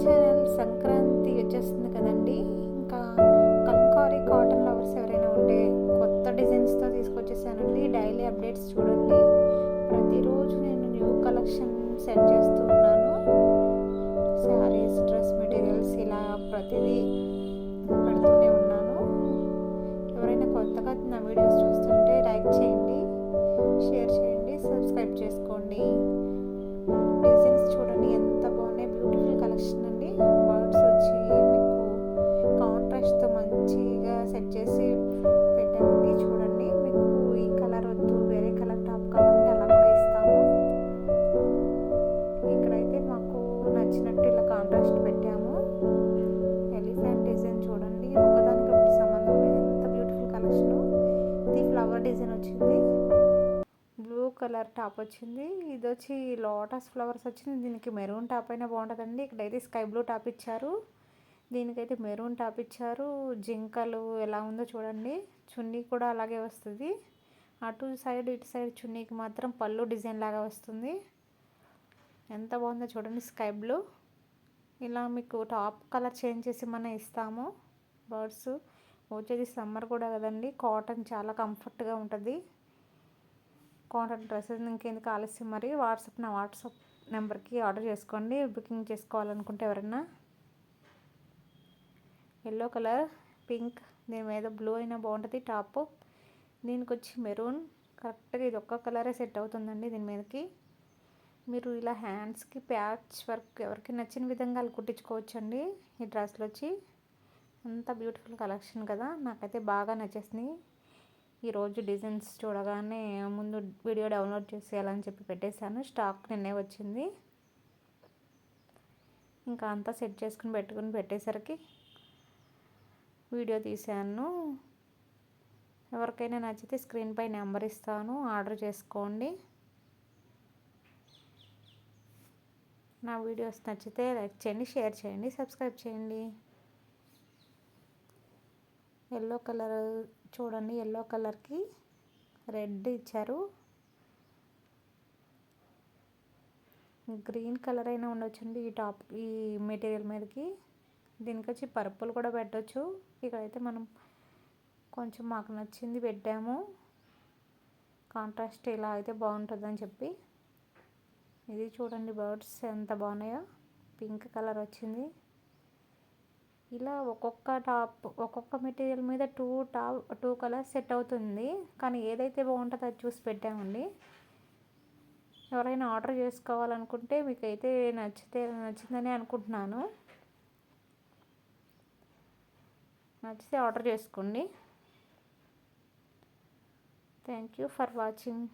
Channel. Sankranti వచ్చేస్తుంది కదండి. ఇంకా కలంకారీ కాటన్ లవర్స్ ఎవరైనా ఉంటే కొత్త డిజైన్స్తో తీసుకొచ్చేసానండి. డైలీ అప్డేట్స్ చూడండి. ప్రతిరోజు నేను న్యూ కలెక్షన్ సెండ్ చేస్తూ ఉన్నాను. శారీస్, డ్రెస్ మెటీరియల్స్ ఇలా ప్రతిదీ పెడుతూనే ఉన్నాను. ఎవరైనా కొత్తగా నా వీడియోస్ చూస్తుంటే లైక్ చేయండి, షేర్ చేయండి, సబ్స్క్రైబ్ చేసుకోండి. డిజైన్స్ చూడండి ఎంత బాగున్నాయి. బ్యూటిఫుల్ కలెక్షన్ అండి. బర్డ్స్ వచ్చి మీకు కాంట్రాస్ట్తో మంచిగా సెట్ చేసి పెట్టామండి. చూడండి, మీకు ఈ కలర్ వద్దు, వేరే కలర్ టాప్ కావాలంటే అలా కూడా ఇస్తాము. ఇక్కడైతే మాకు నచ్చినట్టు ఇలా కాంట్రాస్ట్ పెట్టాము. ఎలిఫెంట్ డిజైన్ చూడండి, ఒకదానికి ఒకటి సంబంధం లేదు. ఎంత బ్యూటిఫుల్ కలెక్షన్. ఇది ఫ్లవర్ డిజైన్ వచ్చింది. బ్లూ కలర్ టాప్ వచ్చింది. ఇది వచ్చి లోటస్ ఫ్లవర్స్ వచ్చింది. దీనికి మెరూన్ టాప్ అయినా బాగుంటుందండి. ఇక్కడైతే స్కై బ్లూ టాప్ ఇచ్చారు. దీనికైతే మెరూన్ టాప్ ఇచ్చారు. జింకలు ఎలా ఉందో చూడండి. చున్నీ కూడా అలాగే వస్తుంది. అటు సైడ్ ఇటు సైడ్ చున్నీకి మాత్రం పళ్ళు డిజైన్ లాగా వస్తుంది. ఎంత బాగుందో చూడండి. Sky blue. ఇలా మీకు టాప్ కలర్ చేంజ్ చేసి మనం ఇస్తాము. బర్డ్స్ వచ్చేది సమ్మర్ కూడా కదండి. కాటన్ చాలా కంఫర్ట్గా ఉంటుంది. కాటన్ డ్రెస్సెస్ ఇంకెందుకు ఆలస్యం, మరి నా వాట్సాప్ నెంబర్కి ఆర్డర్ చేసుకోండి. బుకింగ్ చేసుకోవాలనుకుంటే ఎవరన్నా. ఎల్లో కలర్, పింక్, దీని మీద బ్లూ అయినా బాగుంటుంది టాప్. దీనికి వచ్చి మెరూన్. కరెక్ట్గా ఇది ఒక్క కలరే సెట్ అవుతుందండి దీని మీదకి. మీరు ఇలా హ్యాండ్స్కి ప్యాచ్ వర్క్ ఎవరికి నచ్చిన విధంగా అలా కుట్టించుకోవచ్చండి. ఈ డ్రెస్లు వచ్చి అంత బ్యూటిఫుల్ కలెక్షన్ కదా. నాకైతే బాగా నచ్చేసినాయి. ఈరోజు డిజైన్స్ చూడగానే ముందు వీడియో డౌన్లోడ్ చేసేయాలని చెప్పి పెట్టేశాను. స్టాక్ నిన్నే వచ్చింది. ఇంకా అంతా సెట్ చేసుకుని పెట్టేసరికి వీడియో తీశాను. ఎవరికైనా నచ్చితే స్క్రీన్ పై నెంబర్ ఇస్తాను, ఆర్డర్ చేసుకోండి. నా వీడియోస్ నచ్చితే లైక్ చేయండి, షేర్ చేయండి, సబ్స్క్రైబ్ చేయండి. ఎల్లో కలర్ చూడండి. ఎల్లో కలర్కి రెడ్ ఇచ్చారు. గ్రీన్ కలర్ అయినా ఉండొచ్చండి ఈ టాప్, ఈ మెటీరియల్ మీదకి. దీనికి వచ్చి పర్పుల్ కూడా పెట్టవచ్చు. ఇక్కడైతే మనం కొంచెం మాకు నచ్చింది పెట్టాము. కాంట్రాస్ట్ ఇలా అయితే బాగుంటుందని చెప్పి. ఇది చూడండి, బర్డ్స్ ఎంత బాగున్నాయో. పింక్ కలర్ వచ్చింది. ఇలా ఒక్కొక్క మెటీరియల్ మీద టూ కలర్స్ సెట్ అవుతుంది. కానీ ఏదైతే బాగుంటుందో అది చూసి పెట్టామండి. ఎవరైనా ఆర్డర్ చేసుకోవాలనుకుంటే మీకైతే నచ్చిందని అనుకుంటున్నాను. నచ్చితే ఆర్డర్ చేసుకోండి. Thank you for watching.